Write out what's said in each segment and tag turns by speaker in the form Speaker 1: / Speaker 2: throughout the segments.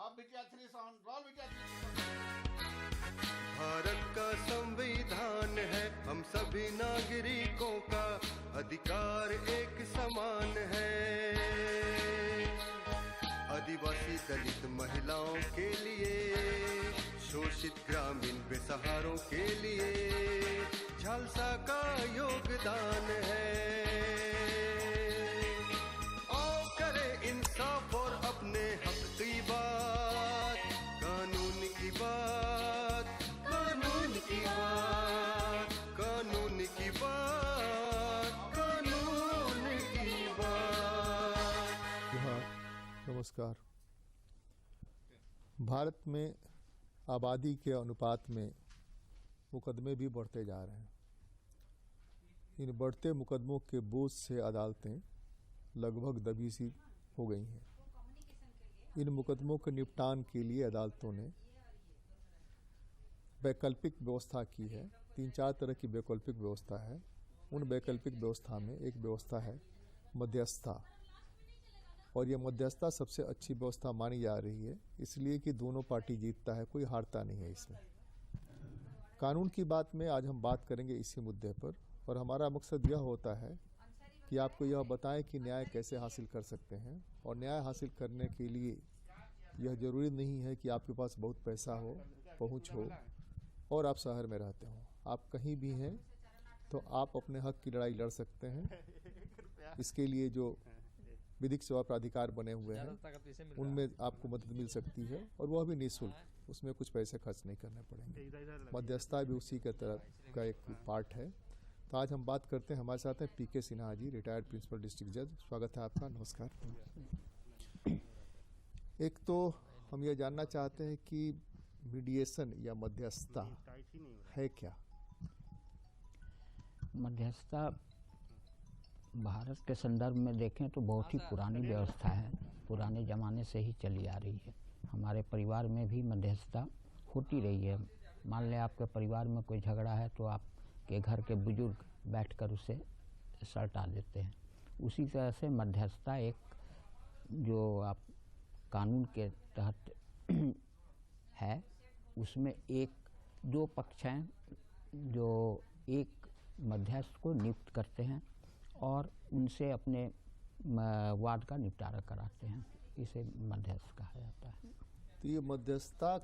Speaker 1: भारत का संविधान है हम सभी नागरिकों का अधिकार एक समान है। आदिवासी दलित महिलाओं के लिए, शोषित ग्रामीण बेसहारों के लिए झालसा का योगदान है। आओ करें इंसाफ और अपने हक की बात, कानून की बात, कानून की बात, कानून की बात, कानून की बात।
Speaker 2: नमस्कार। भारत में आबादी के अनुपात में मुकदमे भी बढ़ते जा रहे हैं। इन बढ़ते मुकदमों के बोझ से अदालतें लगभग दबी सी हो गई हैं। इन मुकदमों के निपटान के लिए अदालतों ने वैकल्पिक व्यवस्था की है। 3-4 तरह की वैकल्पिक व्यवस्था है। उन वैकल्पिक व्यवस्था में एक व्यवस्था है मध्यस्थता, और ये मध्यस्थता सबसे अच्छी व्यवस्था मानी जा रही है, इसलिए कि दोनों पार्टी जीतता है, कोई हारता नहीं है इसमें। कानून की बात में आज हम बात करेंगे इसी मुद्दे पर, और हमारा मकसद यह होता है कि आपको यह बताएं कि न्याय कैसे हासिल कर सकते हैं। और न्याय हासिल करने के लिए यह जरूरी नहीं है कि आपके पास बहुत पैसा हो, पहुंच हो और आप शहर में रहते हो। आप कहीं भी हैं तो आप अपने हक की लड़ाई लड़ सकते हैं। इसके लिए जो विधिक सेवा प्राधिकार बने हुए हैं उनमें आपको मदद मिल सकती है, और वह भी निःशुल्क, उसमें कुछ पैसे खर्च नहीं करने पड़ेंगे। मध्यस्थता भी उसी के तरह का एक पार्ट है। तो आज हम बात करते हैं, हमारे साथ हैं पीके Sinha ji, retired principal district जज। स्वागत है आपका। नमस्कार। एक तो हम ये जानना चाहते हैं कि मीडिएशन या मध्यस्थता है क्या?
Speaker 3: मध्यस्थता भारत के संदर्भ में देखें तो बहुत ही पुरानी व्यवस्था है, पुराने ज़माने से ही चली आ रही है। हमारे परिवार में भी मध्यस्थता होती रही है। मान लें आपके परिवार में कोई झगड़ा है तो आपके घर के बुजुर्ग बैठकर उसे सलटा देते हैं। उसी तरह से मध्यस्थता एक जो आप कानून के तहत है, उसमें दो पक्ष हैं जो एक मध्यस्थ को नियुक्त करते हैं और उनसे अपने वाद का निपटारा कराते हैं। इसे मध्यस्थ कहा जाता है।
Speaker 2: तो ये मध्यस्थता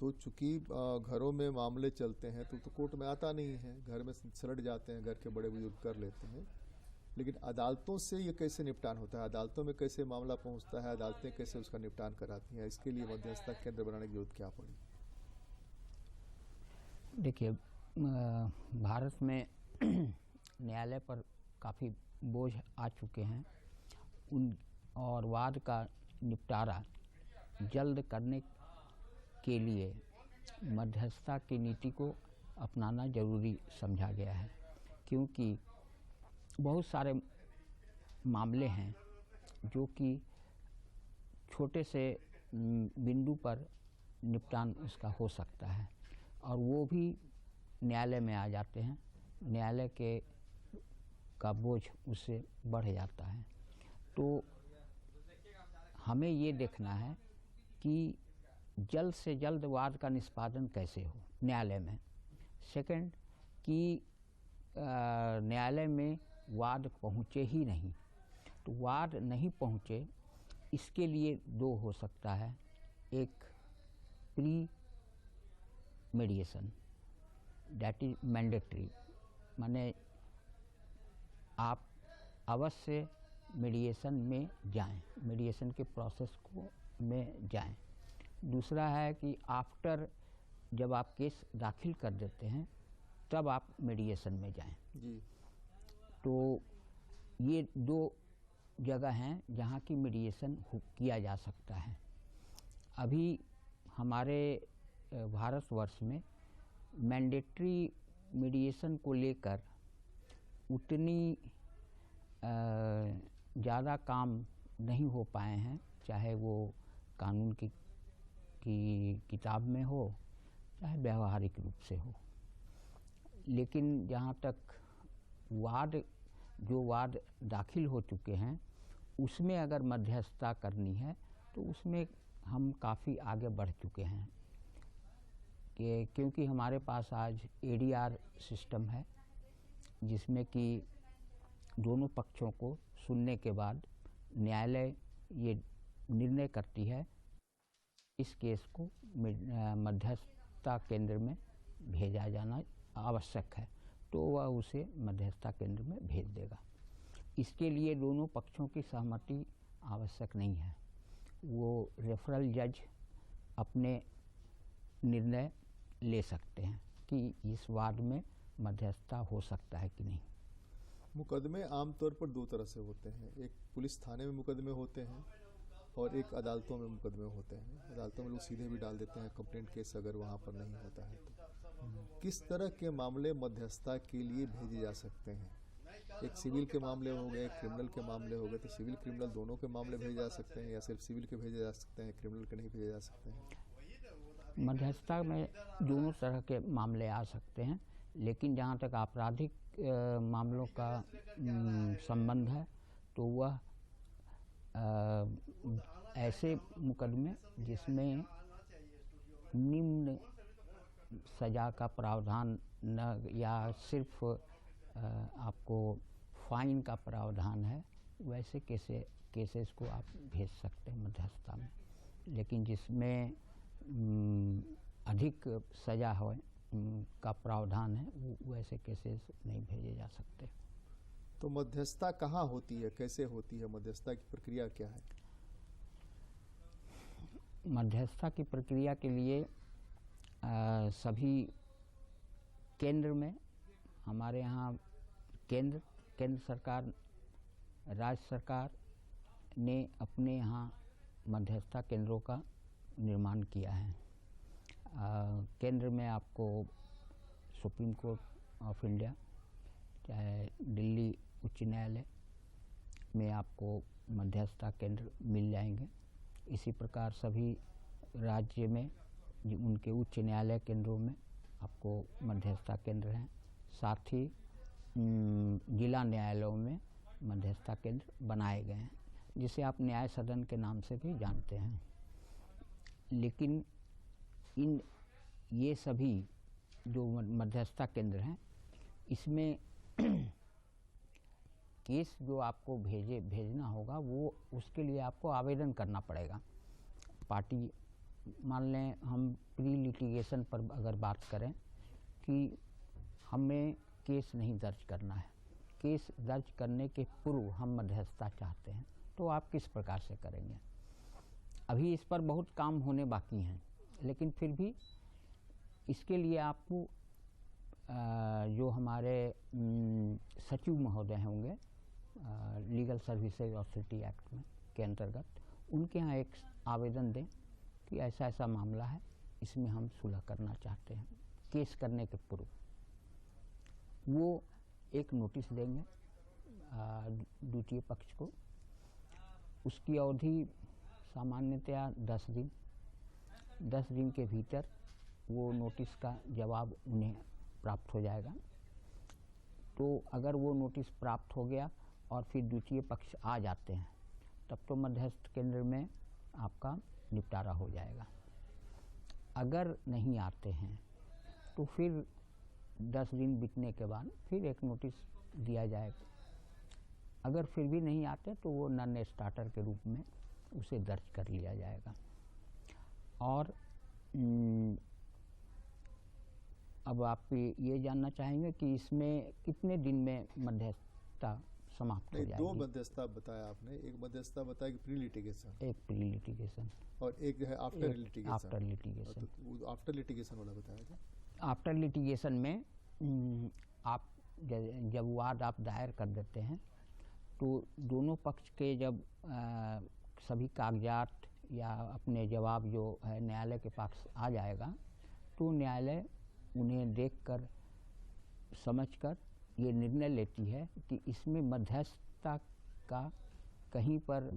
Speaker 2: तो चूंकि घरों में मामले चलते हैं तो कोर्ट में आता नहीं है, घर में सलट जाते हैं, घर के बड़े बुजुर्ग कर लेते हैं। लेकिन अदालतों से ये कैसे निपटान होता है? अदालतों में कैसे मामला पहुंचता है? अदालतें कैसे उसका निपटान कराती हैं? इसके लिए मध्यस्थता केंद्र बनाने की जरूरत क्या पड़ी?
Speaker 3: देखिए, भारत में न्यायालय पर काफ़ी बोझ आ चुके हैं और वाद का निपटारा जल्द करने के लिए मध्यस्थता की नीति को अपनाना जरूरी समझा गया है, क्योंकि बहुत सारे मामले हैं जो कि छोटे से बिंदु पर निपटान उसका हो सकता है और वो भी न्यायालय में आ जाते हैं। न्यायालय का बोझ उससे बढ़ जाता है। तो हमें ये देखना है कि जल्द से जल्द वाद का निष्पादन कैसे हो न्यायालय में। सेकंड, कि न्यायालय में वाद पहुँचे ही नहीं। तो वाद नहीं पहुँचे, इसके लिए दो हो सकता है। एक pre mediation, that is mandatory, माने आप अवश्य मीडिएशन में जाएं, मीडिएशन के प्रोसेस को में जाएं। दूसरा है कि आफ्टर, जब आप केस दाखिल कर देते हैं तब आप मीडिएशन में जाएं जी। तो ये दो जगह हैं जहां की मीडिएशन किया जा सकता है। अभी हमारे भारतवर्ष में मैंडेटरी मीडिएशन को लेकर उतनी ज़्यादा काम नहीं हो पाए हैं, चाहे वो कानून की किताब में हो चाहे व्यवहारिक रूप से हो। लेकिन जहाँ तक वाद दाखिल हो चुके हैं उसमें अगर मध्यस्थता करनी है तो उसमें हम काफ़ी आगे बढ़ चुके हैं कि क्योंकि हमारे पास आज एडीआर सिस्टम है, जिसमें कि दोनों पक्षों को सुनने के बाद न्यायालय ये निर्णय करती है इस केस को मध्यस्थता केंद्र में भेजा जाना आवश्यक है, तो वह उसे मध्यस्थता केंद्र में भेज देगा। इसके लिए दोनों पक्षों की सहमति आवश्यक नहीं है, वो रेफरल जज अपने निर्णय ले सकते हैं कि इस वाद में मध्यस्थता हो सकता है कि नहीं।
Speaker 2: मुकदमे आमतौर पर दो तरह से होते हैं, एक पुलिस थाने में मुकदमे होते हैं और एक अदालतों में मुकदमे होते हैं। अदालतों में लोग सीधे भी डाल देते हैं कंप्लेंट केस अगर वहाँ पर नहीं होता है तो। किस तरह के मामले मध्यस्थता के लिए भेजे जा सकते हैं? एक सिविल के मामले हो गए, क्रिमिनल के मामले हो गए, तो सिविल क्रिमिनल दोनों के मामले भेजे जा सकते हैं या सिर्फ सिविल के भेजे जा सकते हैं, क्रिमिनल के नहीं भेजे जा सकते हैं?
Speaker 3: मध्यस्थता में दोनों तरह के मामले आ सकते हैं, लेकिन जहाँ तक आपराधिक मामलों का संबंध है तो वह ऐसे मुकदमे जिसमें निम्न सजा का प्रावधान न या सिर्फ आपको फाइन का प्रावधान है, वैसे केसेस को आप भेज सकते हैं मध्यस्थता में। लेकिन जिसमें अधिक सजा हो का प्रावधान है, वैसे केसेस नहीं भेजे जा सकते।
Speaker 2: तो मध्यस्थता कहाँ होती है, कैसे होती है, मध्यस्थता की प्रक्रिया क्या है?
Speaker 3: मध्यस्थता की प्रक्रिया के लिए सभी केंद्र में हमारे यहाँ केंद्र सरकार, राज्य सरकार ने अपने यहाँ मध्यस्थता केंद्रों का निर्माण किया है। केंद्र में आपको सुप्रीम कोर्ट ऑफ इंडिया, चाहे दिल्ली उच्च न्यायालय में आपको मध्यस्थता केंद्र मिल जाएंगे। इसी प्रकार सभी राज्य में उनके उच्च न्यायालय केंद्रों में आपको मध्यस्थता केंद्र हैं। साथ ही जिला न्यायालयों में मध्यस्थता केंद्र बनाए गए हैं, जिसे आप न्याय सदन के नाम से भी जानते हैं। लेकिन ये सभी जो मध्यस्थता केंद्र हैं, इसमें केस जो आपको भेजना होगा, वो उसके लिए आपको आवेदन करना पड़ेगा। पार्टी, मान लें हम प्री लिटिगेशन पर अगर बात करें कि हमें केस नहीं दर्ज करना है, केस दर्ज करने के पूर्व हम मध्यस्थता चाहते हैं, तो आप किस प्रकार से करेंगे? अभी इस पर बहुत काम होने बाकी हैं, लेकिन फिर भी इसके लिए आपको जो हमारे सचिव महोदय होंगे लीगल सर्विसेज अथॉरिटी एक्ट में के अंतर्गत, उनके यहाँ एक आवेदन दें कि ऐसा ऐसा मामला है, इसमें हम सुलह करना चाहते हैं। केस करने के पूर्व वो एक नोटिस देंगे द्वितीय पक्ष को। उसकी अवधि सामान्यतया 10 दिन के भीतर वो नोटिस का जवाब उन्हें प्राप्त हो जाएगा। तो अगर वो नोटिस प्राप्त हो गया और फिर द्वितीय पक्ष आ जाते हैं, तब तो मध्यस्थ केंद्र में आपका निपटारा हो जाएगा। अगर नहीं आते हैं तो फिर 10 दिन बीतने के बाद फिर एक नोटिस दिया जाएगा। अगर फिर भी नहीं आते तो वो नॉन स्टार्टर के रूप में उसे दर्ज कर लिया जाएगा। और अब आप ये जानना चाहेंगे कि इसमें कितने दिन में मध्यस्थता समाप्त हो जाएगी?
Speaker 2: 2 मध्यस्थता बताया आपने, एक मध्यस्थता बताया कि प्री लिटिगेशन,
Speaker 3: एक प्री लिटिगेशन
Speaker 2: और एक है आफ्टर लिटिगेशन।
Speaker 3: आफ्टर लिटिगेशन
Speaker 2: वाला बताया था।
Speaker 3: आफ्टर लिटिगेशन में आप जब वाद आप दायर कर देते हैं, तो दोनों पक्ष के जब सभी कागजात या अपने जवाब जो है न्यायालय के पास आ जाएगा, तो न्यायालय उन्हें देखकर समझकर ये निर्णय लेती है कि इसमें मध्यस्थता का कहीं पर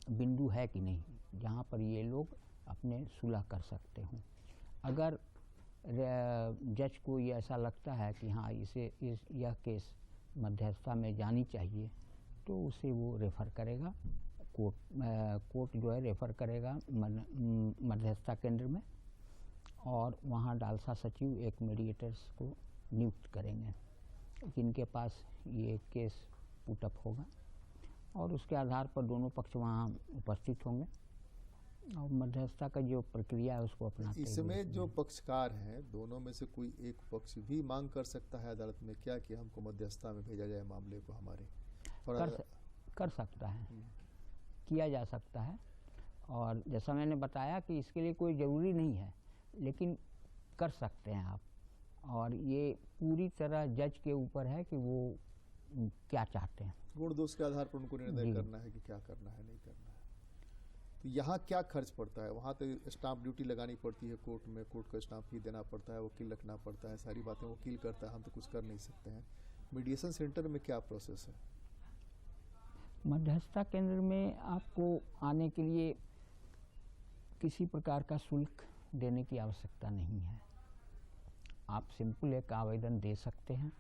Speaker 3: बिंदु है कि नहीं, जहाँ पर ये लोग अपने सुलह कर सकते हों। अगर जज को ये ऐसा लगता है कि हाँ यह केस मध्यस्थता में जानी चाहिए, तो उसे वो रेफ़र करेगा कोर्ट जो है रेफ़र करेगा मध्यस्थता केंद्र में, और वहाँ डालसा सचिव एक मीडिएटर्स को नियुक्त करेंगे जिनके पास ये केस पुटअप होगा, और उसके आधार पर दोनों पक्ष वहाँ उपस्थित होंगे और मध्यस्थता का जो प्रक्रिया है उसको अपनाते हुए
Speaker 2: इसमें जो पक्षकार हैं दोनों में से कोई एक पक्ष भी मांग कर सकता है अदालत में क्या कि हमको मध्यस्थता में भेजा जाए मामले को हमारे, और
Speaker 3: कर सकता है, किया जा सकता है। और जैसा मैंने बताया कि इसके लिए कोई ज़रूरी नहीं है, लेकिन कर सकते हैं आप, और ये पूरी तरह जज के ऊपर है कि वो क्या चाहते हैं।
Speaker 2: गुण दोष के आधार पर उनको निर्णय करना है कि क्या करना है नहीं करना है। तो यहाँ क्या खर्च पड़ता है? वहाँ तो स्टाम्प ड्यूटी लगानी पड़ती है कोर्ट में, कोर्ट का स्टाम्प फी देना पड़ता है, वकील रखना पड़ता है, सारी बातें वकील करता है, हम तो कुछ कर नहीं सकते हैं। मीडिएशन सेंटर में क्या प्रोसेस है?
Speaker 3: मध्यस्थता केंद्र में आपको आने के लिए किसी प्रकार का शुल्क देने की आवश्यकता नहीं है। आप सिंपल एक आवेदन दे सकते हैं।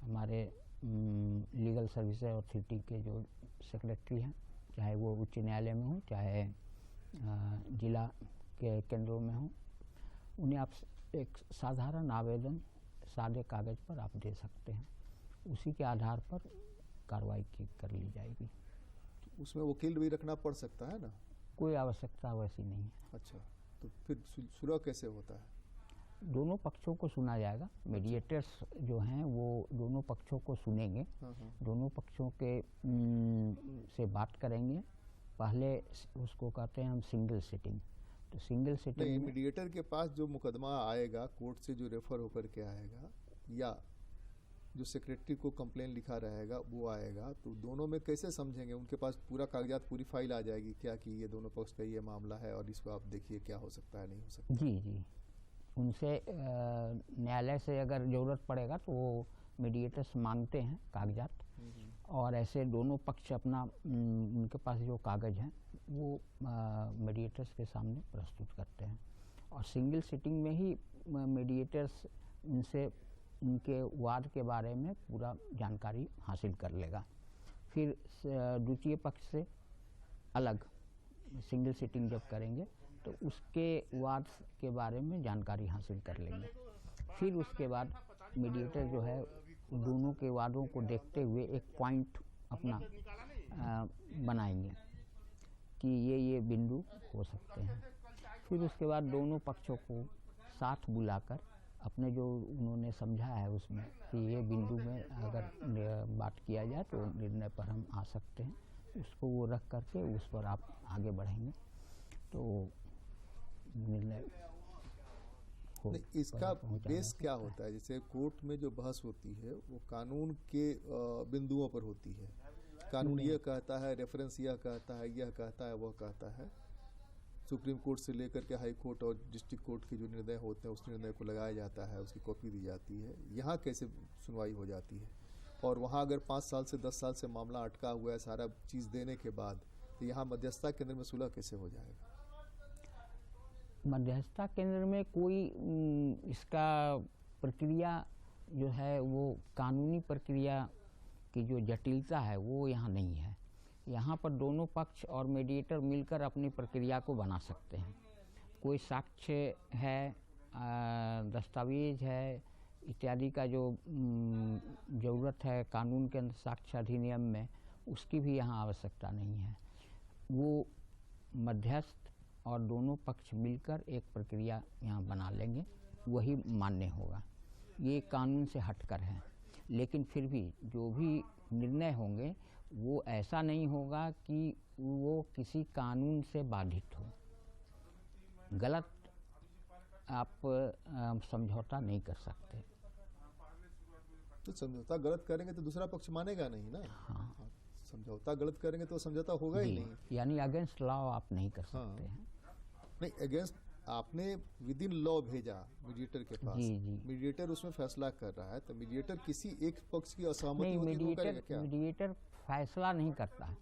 Speaker 3: हमारे लीगल सर्विस अथॉरिटी के जो सेक्रेटरी हैं, चाहे वो उच्च न्यायालय में हो चाहे जिला के केंद्रों में हो, उन्हें आप एक साधारण आवेदन सादे कागज़ पर आप दे सकते हैं। उसी के आधार पर कार्रवाई कर ली जाएगी।
Speaker 2: उसमें वकील भी रखना पड़ सकता है ना?
Speaker 3: कोई आवश्यकता वैसी नहीं है।
Speaker 2: अच्छा, तो फिर सुलह कैसे होता है?
Speaker 3: दोनों पक्षों को सुना जाएगा। मीडिएटर्स जो हैं वो दोनों पक्षों को सुनेंगे, दोनों पक्षों के से बात करेंगे। पहले उसको कहते हैं हम सिंगल सिटिंग। तो सिंगल सिटिंग
Speaker 2: नहीं, मीडिएटर के पास जो मुकदमा आएगा कोर्ट से, जो रेफर होकर के आएगा, या जो सेक्रेटरी को कंप्लेन लिखा रहेगा वो आएगा, तो दोनों में कैसे समझेंगे? उनके पास पूरा कागजात, पूरी फाइल आ जाएगी क्या कि ये दोनों पक्ष का ये मामला है और इसको आप देखिए क्या हो सकता है नहीं हो सकता?
Speaker 3: जी, उनसे न्यायालय से अगर ज़रूरत पड़ेगा तो वो मीडिएटर्स मांगते हैं कागजात, और ऐसे दोनों पक्ष अपना उनके पास जो कागज़ हैं वो मीडिएटर्स के सामने प्रस्तुत करते हैं, और सिंगल सिटिंग में ही मीडिएटर्स उनसे उनके वाद के बारे में पूरा जानकारी हासिल कर लेगा। फिर द्वितीय पक्ष से अलग सिंगल सिटिंग जब करेंगे तो उसके वाद के बारे में जानकारी हासिल कर लेंगे। फिर उसके बाद मीडिएटर जो है दोनों के वादों को देखते हुए एक पॉइंट अपना बनाएंगे कि ये बिंदु हो सकते हैं। फिर उसके बाद दोनों पक्षों को साथ बुलाकर अपने जो उन्होंने समझा है उसमें कि ये बिंदु में अगर बात किया जाए तो निर्णय पर हम आ सकते हैं, उसको वो रख करके उस पर आप आगे बढ़ेंगे तो निर्णय हो।
Speaker 2: इसका बेस क्या होता है? जैसे कोर्ट में जो बहस होती है वो कानून के बिंदुओं पर होती है। कानून यह कहता है, रेफरेंस यह कहता है, यह कहता है, वह कहता है। सुप्रीम कोर्ट से लेकर के हाई कोर्ट और डिस्ट्रिक्ट कोर्ट के जो निर्णय होते हैं उस निर्णय को लगाया जाता है, उसकी कॉपी दी जाती है। यहाँ कैसे सुनवाई हो जाती है? और वहाँ अगर 5 साल से 10 साल से मामला अटका हुआ है सारा चीज़ देने के बाद, तो यहाँ मध्यस्थता केंद्र में सुलह कैसे हो जाएगा?
Speaker 3: मध्यस्थता केंद्र में कोई इसका प्रक्रिया जो है वो कानूनी प्रक्रिया की जो जटिलता है वो यहाँ नहीं है। यहाँ पर दोनों पक्ष और मीडिएटर मिलकर अपनी प्रक्रिया को बना सकते हैं। कोई साक्ष्य है, दस्तावेज है इत्यादि का जो ज़रूरत है कानून के अंदर साक्ष्य अधिनियम में, उसकी भी यहाँ आवश्यकता नहीं है। वो मध्यस्थ और दोनों पक्ष मिलकर एक प्रक्रिया यहाँ बना लेंगे, वही मान्य होगा। ये कानून से हटकर है, लेकिन फिर भी जो भी निर्णय होंगे वो ऐसा नहीं होगा कि वो किसी कानून से बाधित हो। गलत आप समझौता नहीं कर सकते।
Speaker 2: तो समझौता गलत करेंगे तो दूसरा पक्ष मानेगा नहीं ना।
Speaker 3: हाँ,
Speaker 2: समझौता गलत करेंगे तो समझौता होगा ही नहीं।
Speaker 3: यानी अगेंस्ट लॉ आप नहीं कर सकते हैं।
Speaker 2: नहीं, अगेंस्ट आपने विद इन लॉ भेजा मीडिएटर के पास।
Speaker 3: जी।
Speaker 2: मीडिएटर उसमें फैसला कर रहा है, तो मीडिएटर किसी एक पक्ष की असहमति
Speaker 3: नहीं,
Speaker 2: होती है वो करेगा क्या?
Speaker 3: मीडिएटर फैसला नहीं करता है।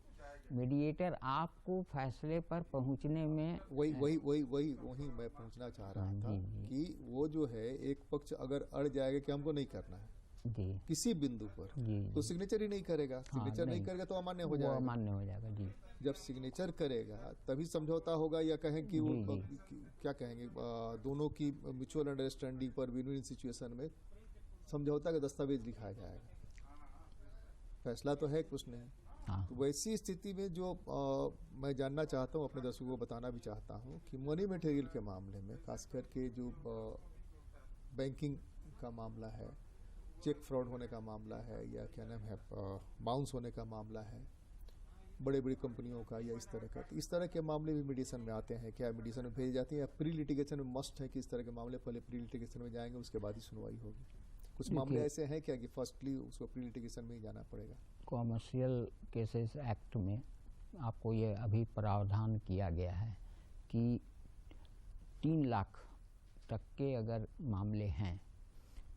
Speaker 3: मीडिएटर आपको फैसले पर पहुंचने में
Speaker 2: वही मैं पहुंचना चाह रहा था कि वो जो है एक पक्ष अगर अड़ जाएगा कि हमको नहीं करना है,
Speaker 3: जी
Speaker 2: किसी बिंदु पर,
Speaker 3: जी
Speaker 2: तो सिग्नेचर ही नहीं करेगा। सिग्नेचर नहीं करेगा तो अमान्य हो
Speaker 3: वो
Speaker 2: जाएगा।
Speaker 3: अमान्य हो जाएगा जी।
Speaker 2: जब सिग्नेचर करेगा तभी समझौता होगा, या कहें कि वो क्या कहेंगे, दोनों की म्यूचुअल अंडरस्टैंडिंग पर विन विन सिचुएशन में समझौता का दस्तावेज लिखाया जाएगा। फैसला तो है, कुछ नहीं।
Speaker 3: हाँ
Speaker 2: तो वैसी स्थिति में जो मैं जानना चाहता हूँ, अपने दर्शकों को बताना भी चाहता हूँ कि मनी मटेरियल के मामले में, खास करके जो बैंकिंग का मामला है, चेक फ्रॉड होने का मामला है, या क्या नाम है, बाउंस होने का मामला है बड़े बड़ी कंपनियों का, या इस तरह का, तो इस तरह के मामले भी मीडिएशन में आते हैं क्या? मीडिएशन में भेजे जाते हैं, या प्री लिटिगेशन में मस्ट है कि इस तरह के मामले पहले प्री लिटिगेशन में जाएंगे, उसके बाद ही सुनवाई होगी? कुछ मामले ऐसे हैं क्या कि फर्स्टली उसको प्री लिटिगेशन में ही जाना पड़ेगा?
Speaker 3: कॉमर्शियल केसेस एक्ट में आपको ये अभी प्रावधान किया गया है कि 3 लाख तक के अगर मामले हैं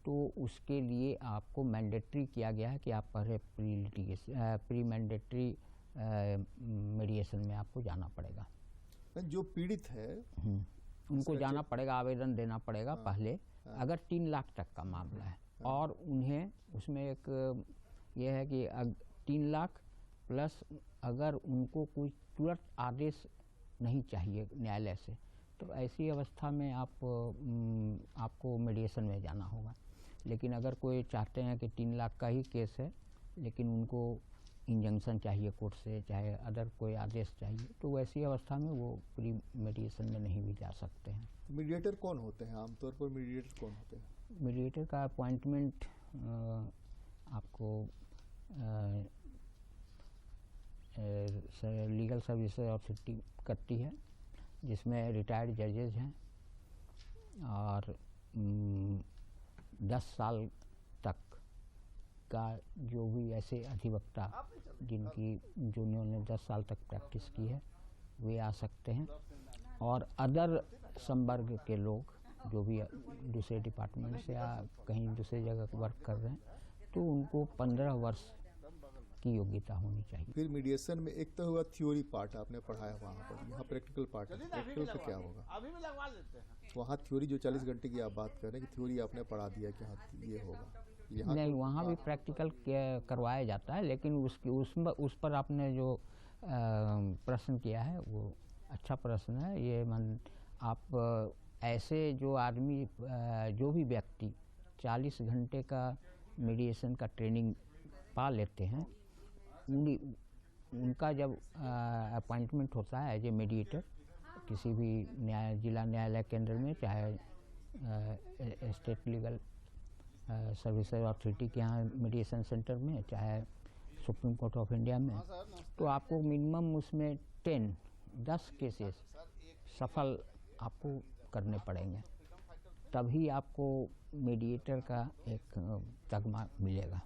Speaker 3: तो उसके लिए आपको मैंडेटरी किया गया है कि आप पहले प्री मैंडेटरी मीडिएशन में आपको जाना पड़ेगा।
Speaker 2: जो पीड़ित है
Speaker 3: उनको जाना पड़ेगा, आवेदन देना पड़ेगा पहले, अगर 3 लाख तक का मामला है। और उन्हें उसमें एक ये है कि 3 लाख प्लस अगर उनको कोई तुरंत आदेश नहीं चाहिए न्यायालय से, तो ऐसी अवस्था में आपको मीडिएशन में जाना होगा। लेकिन अगर कोई चाहते हैं कि 3 लाख का ही केस है लेकिन उनको इंजंक्शन चाहिए कोर्ट से, चाहे अदर कोई आदेश चाहिए, तो वैसी अवस्था में वो प्री मीडिएशन में नहीं भी जा सकते हैं।
Speaker 2: मीडिएटर कौन होते हैं आमतौर पर? मीडिएटर कौन होते हैं?
Speaker 3: मीडिएटर का अपॉइंटमेंट आपको लीगल सर्विसेज अथॉरिटी करती है, जिसमें रिटायर्ड जजेज हैं और 10 साल तक का जो भी ऐसे अधिवक्ता जिन्होंने 10 साल तक प्रैक्टिस की है वे आ सकते हैं। और अदर संवर्ग के लोग जो भी दूसरे डिपार्टमेंट से या कहीं दूसरे जगह वर्क कर रहे हैं, तो उनको 15 वर्ष की योग्यता होनी चाहिए।
Speaker 2: फिर मीडिएशन में एक तो हुआ थ्योरी पार्ट, आपने पढ़ाया वहाँ पर, यहाँ प्रैक्टिकल पार्ट है। प्रैक्टिकल पे क्या होगा? वहाँ थ्योरी जो 40 घंटे की आप बात कर रहे हैं कि थ्योरी आपने पढ़ा दिया कि हाँ ये होगा, यहाँ
Speaker 3: नहीं, वहाँ भी प्रैक्टिकल करवाया जाता है, लेकिन उस पर आपने जो प्रश्न किया है वो अच्छा प्रश्न है। ये आप ऐसे जो आदमी जो भी व्यक्ति 40 घंटे का मीडिएशन का ट्रेनिंग पा लेते हैं, उनका जब अपॉइंटमेंट होता है एज ए मीडिएटर किसी भी जिला न्यायालय केंद्र में, चाहे स्टेट लीगल सर्विसेज अथॉरिटी के यहाँ मीडिएशन सेंटर में, चाहे सुप्रीम कोर्ट ऑफ इंडिया में, तो आपको मिनिमम उसमें 10 केसेस सफल आपको करने पड़ेंगे, तभी आपको मीडिएटर का एक तगमा मिलेगा।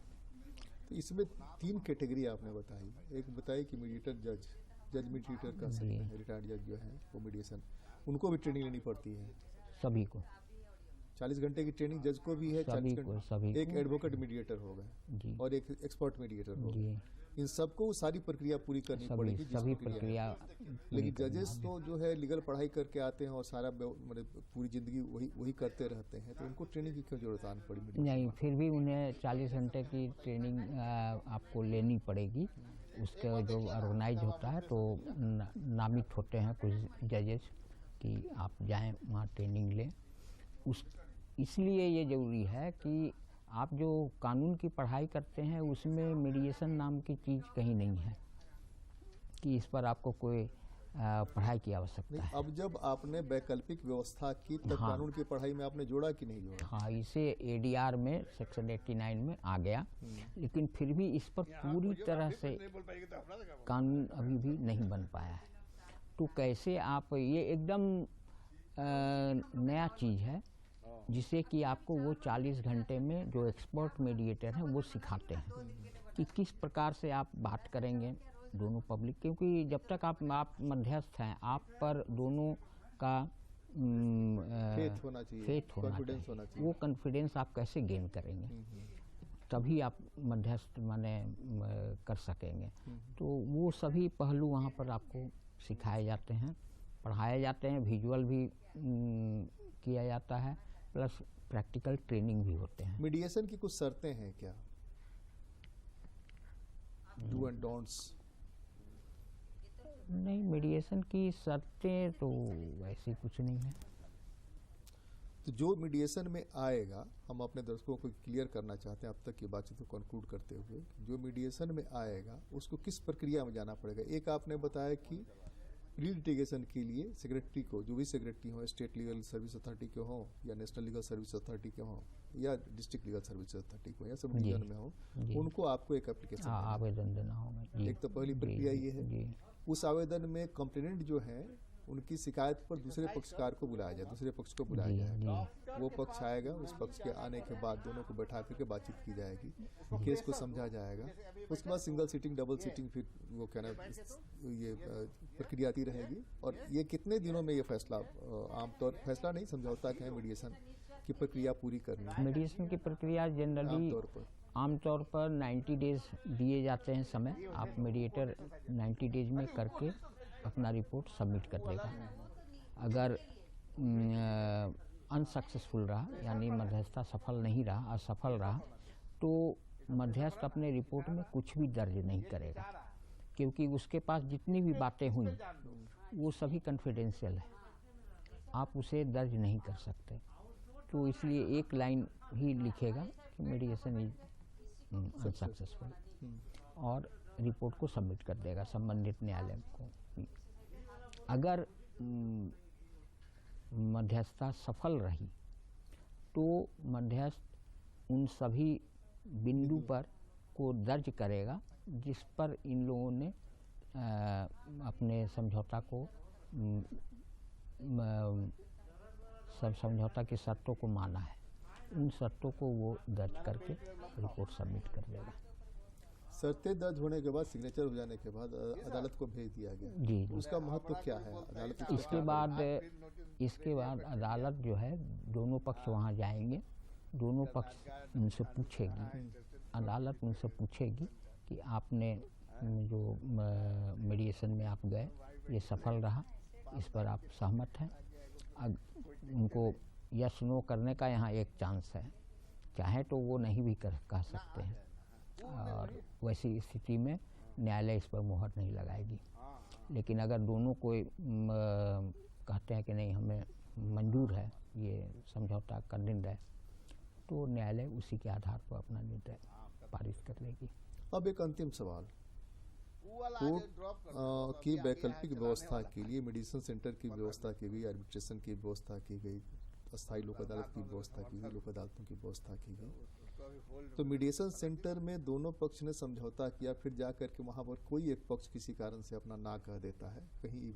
Speaker 2: तो इसमें 3 कैटेगरी आपने बताई। एक बताई कि मीडिएटर जज मीडिएटर का रिटायर्ड जज जो है वो मीडिएशन, उनको भी ट्रेनिंग लेनी पड़ती है।
Speaker 3: सभी को
Speaker 2: 40 घंटे की ट्रेनिंग जज को भी है, 40 घंटे। एक एडवोकेट मीडिएटर होगा और एक एक्सपर्ट मीडिएटर होगा। इन सबको सारी प्रक्रिया पूरी करनी पड़ेगी,
Speaker 3: सभी प्रक्रिया।
Speaker 2: लेकिन जजेस तो जो है लीगल पढ़ाई करके आते हैं और सारा मतलब पूरी जिंदगी वही करते रहते हैं, तो उनको ट्रेनिंग की क्यों जरूरत आनी पड़ी?
Speaker 3: नहीं, फिर भी उन्हें 40 घंटे की ट्रेनिंग आपको लेनी पड़ेगी। उसका जो ऑर्गेनाइज होता है तो नामित होते हैं कुछ जजेस कि आप जाएं वहाँ ट्रेनिंग लें। इसलिए ये ज़रूरी है कि आप जो कानून की पढ़ाई करते हैं उसमें मीडिएशन नाम की चीज़ कहीं नहीं है कि इस पर आपको कोई पढ़ाई की आवश्यकता है।
Speaker 2: अब जब आपने वैकल्पिक व्यवस्था की तब कानून की पढ़ाई में आपने जोड़ा कि नहीं जोड़ा?
Speaker 3: हाँ, इसे एडीआर में सेक्शन 89 में आ गया, लेकिन फिर भी इस पर पूरी तरह से कानून अभी भी नहीं बन पाया है। तो कैसे आप, ये एकदम नया चीज़ है जिसे कि आपको वो 40 घंटे में जो एक्सपर्ट मीडिएटर हैं वो सिखाते हैं कि किस प्रकार से आप बात करेंगे दोनों पब्लिक, क्योंकि जब तक आप मध्यस्थ हैं, आप पर दोनों का
Speaker 2: फेथ होना चाहिए, कॉन्फिडेंस होना चाहिए।
Speaker 3: वो कॉन्फिडेंस आप कैसे गेन करेंगे, तभी आप मध्यस्थ माने कर सकेंगे। तो वो सभी पहलू वहाँ पर आपको सिखाए जाते हैं, पढ़ाए जाते हैं, विजुअल भी किया जाता है, प्लस प्रैक्टिकल ट्रेनिंग भी होते हैं।
Speaker 2: मीडिएशन की कुछ शर्तें हैं क्या, डू एंड डोंट्स?
Speaker 3: नहीं, मीडिएशन की शर्तें तो वैसे कुछ नहीं है।
Speaker 2: तो जो मीडिएशन में आएगा, हम अपने दर्शकों को क्लियर करना चाहते हैं अब तक की बातचीत को कंक्लूड करते हुए, जो मीडिएशन में आएगा उसको किस प्रक्रिया में जाना पड़ेगा। एक आपने बताया कि प्री लिटिगेशन के लिए सेक्रेटरी को, जो भी सेक्रेटरी हो, स्टेट लीगल सर्विस अथॉरिटी के हो या नेशनल लीगल सर्विस अथॉरिटी के हो या डिस्ट्रिक्ट लीगल सर्विस अथॉरिटी को या सब डिवीजन में हो, उनको आपको एक एप्लीकेशन
Speaker 3: आवेदन देना होगा।
Speaker 2: एक तो पहली प्रक्रिया ये है। उस आवेदन में कंप्लेनेंट जो है उनकी शिकायत पर दूसरे पक्षकार को बुलाया जाए, दूसरे पक्ष को बुलाया जाएगा, वो पक्ष आएगा, उस पक्ष के आने के बाद दोनों को बैठा करके बातचीत की जाएगी, केस को समझा जाएगा। उसके बाद सिंगल सीटिंग, डबल सीटिंग, फिर वो क्या ना ये प्रक्रिया आती रहेगी। और ये कितने दिनों में ये फैसला, आमतौर फैसला नहीं, समझौता का है, मीडिएशन की प्रक्रिया पूरी करनी है?
Speaker 3: मीडिएशन की प्रक्रिया जनरली आमतौर पर 90 डेज दिए जाते हैं समय। आप मीडिएटर 90 डेज में करके अपना रिपोर्ट सबमिट कर देगा। अगर अनसक्सेसफुल रहा, यानी मध्यस्थता सफल नहीं रहा, असफल रहा, तो मध्यस्थ अपने रिपोर्ट में कुछ भी दर्ज नहीं करेगा, क्योंकि उसके पास जितनी भी बातें हुई वो सभी कॉन्फिडेंशियल है, आप उसे दर्ज नहीं कर सकते। तो इसलिए एक लाइन ही लिखेगा कि मीडिएशन इज अनसक्सेसफुल और रिपोर्ट को सबमिट कर देगा संबंधित न्यायालय को। अगर मध्यस्थता सफल रही तो मध्यस्थ उन सभी बिंदु पर को दर्ज करेगा जिस पर इन लोगों ने अपने समझौता को सब समझौता की शर्तों को माना है, उन शर्तों को वो दर्ज करके रिपोर्ट सबमिट कर देगा।
Speaker 2: शर्तें दर्ज होने के बाद, सिग्नेचर हो जाने के बाद अदालत को भेज दिया गया
Speaker 3: जी।
Speaker 2: उसका महत्व क्या है? अदालत
Speaker 3: इसके बाद अदालत जो है, दोनों पक्ष वहाँ जाएंगे, दोनों पक्ष उनसे पूछेगी, अदालत उनसे पूछेगी कि आपने जो मीडिएशन में आप गए ये सफल रहा, इस पर आप सहमत हैं? उनको यस नो करने का यहाँ एक चांस है, चाहे तो वो नहीं भी कह सकते हैं, और वैसी स्थिति में न्यायालय इस पर मुहर नहीं लगाएगी। लेकिन अगर दोनों कोई कहते हैं कि नहीं हमें मंजूर है, ये समझौता कंडेम्ड है, तो न्यायालय उसी के आधार पर अपना निर्णय पारित कर लेगी।
Speaker 2: अब एक अंतिम सवाल, कोर्ट की वैकल्पिक व्यवस्था के लिए मीडिएशन सेंटर की व्यवस्था की गई, आर्बिट्रेशन की व्यवस्था की गई, अस्थायी लोक अदालत की व्यवस्था की गई, लोक अदालतों की व्यवस्था की गई। तो मीडिएशन सेंटर में दोनों पक्ष ने समझौता किया, फिर जा करके वहाँ पर कोई एक पक्ष किसी कारण से अपना ना कह देता है, कहीं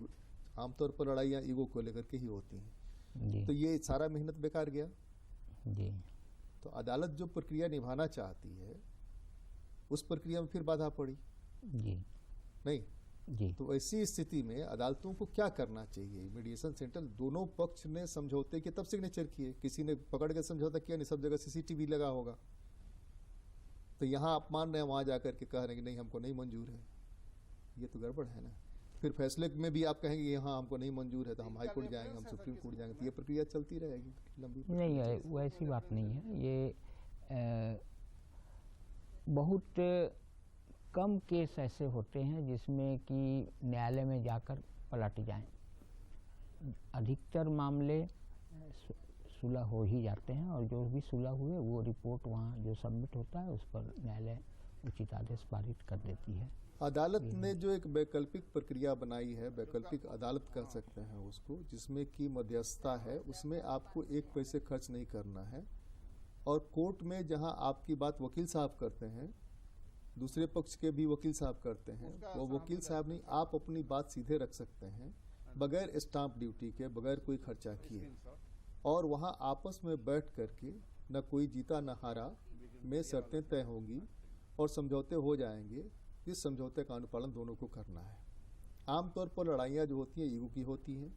Speaker 2: आमतौर पर लड़ाइयाँ ईगो को लेकर के ही होती हैं, तो ये सारा मेहनत बेकार गया
Speaker 3: जी।
Speaker 2: तो अदालत जो प्रक्रिया निभाना चाहती है उस प्रक्रिया में फिर बाधा पड़ी
Speaker 3: जी
Speaker 2: नहीं
Speaker 3: जी।
Speaker 2: तो ऐसी स्थिति में अदालतों को क्या करना चाहिए? मीडिएशन सेंटर, दोनों पक्ष ने समझौते के तब सिग्नेचर किए, किसी ने पकड़ के समझौता किया नहीं, सब जगह सीसीटीवी लगा होगा, तो यहाँ आप मान रहे हैं, वहां जाकर के कह रहे हैं कि नहीं हमको नहीं मंजूर है, ये तो गड़बड़ है ना। फिर फैसले में भी आप कहेंगे यहाँ हमको नहीं मंजूर है तो हम हाई कोर्ट जाएंगे, हम सुप्रीम कोर्ट जाएंगे, तो ये प्रक्रिया चलती रहेगी लंबी?
Speaker 3: नहीं है, वैसी बात नहीं है। ये बहुत कम केस ऐसे होते हैं जिसमें कि न्यायालय में जाकर पलट जाएं। अधिकतर मामले सुलह हो ही जाते हैं, और जो भी सुलह हुए वो रिपोर्ट वहाँ जो सबमिट होता है उस पर न्यायालय उचित आदेश पारित कर देती है।
Speaker 2: अदालत ने जो एक वैकल्पिक प्रक्रिया बनाई है, वैकल्पिक अदालत कह सकते हैं उसको, जिसमें कि मध्यस्थता है, उसमें आपको एक पैसे खर्च नहीं करना है, और कोर्ट में जहां आपकी बात वकील साहब करते हैं, दूसरे पक्ष के भी वकील साहब करते हैं, वो वकील साहब नहीं, आप अपनी बात सीधे रख सकते हैं बगैर स्टाम्प ड्यूटी के, बगैर कोई खर्चा किए, और वहां आपस में बैठ करके न कोई जीता न हारा में शर्तें तय होंगी और समझौते हो जाएंगे। इस समझौते का अनुपालन दोनों को करना है। आमतौर पर लड़ाइयाँ जो होती हैं ईगो की होती हैं,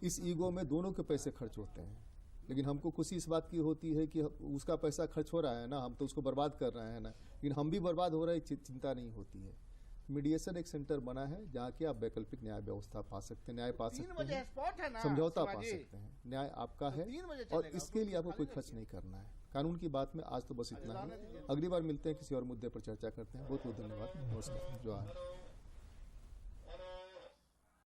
Speaker 2: इस ईगो में दोनों के पैसे खर्च होते हैं, लेकिन हमको खुशी इस बात की होती है कि उसका पैसा खर्च हो रहा है ना, हम तो उसको बर्बाद कर रहे हैं ना, लेकिन हम भी बर्बाद हो रहे, चिंता नहीं होती है। मीडिएशन एक सेंटर बना है जहाँ की आप वैकल्पिक न्याय व्यवस्था पा सकते हैं, न्याय पा
Speaker 4: 3
Speaker 2: सकते
Speaker 4: बजे
Speaker 2: हैं,
Speaker 4: स्पॉट है ना
Speaker 2: समझौता पा
Speaker 4: शिवाजी?
Speaker 2: सकते हैं, न्याय आपका है
Speaker 4: 3 बजे
Speaker 2: और
Speaker 4: चलेगा,
Speaker 2: इसके लिए आपको
Speaker 4: उसको
Speaker 2: कोई
Speaker 4: खाली
Speaker 2: खर्च नहीं करना है। कानून की बात में आज तो बस इतना ही। अगली बार मिलते हैं, किसी और मुद्दे पर चर्चा करते हैं। बहुत बहुत धन्यवाद, नमस्कार, जो है।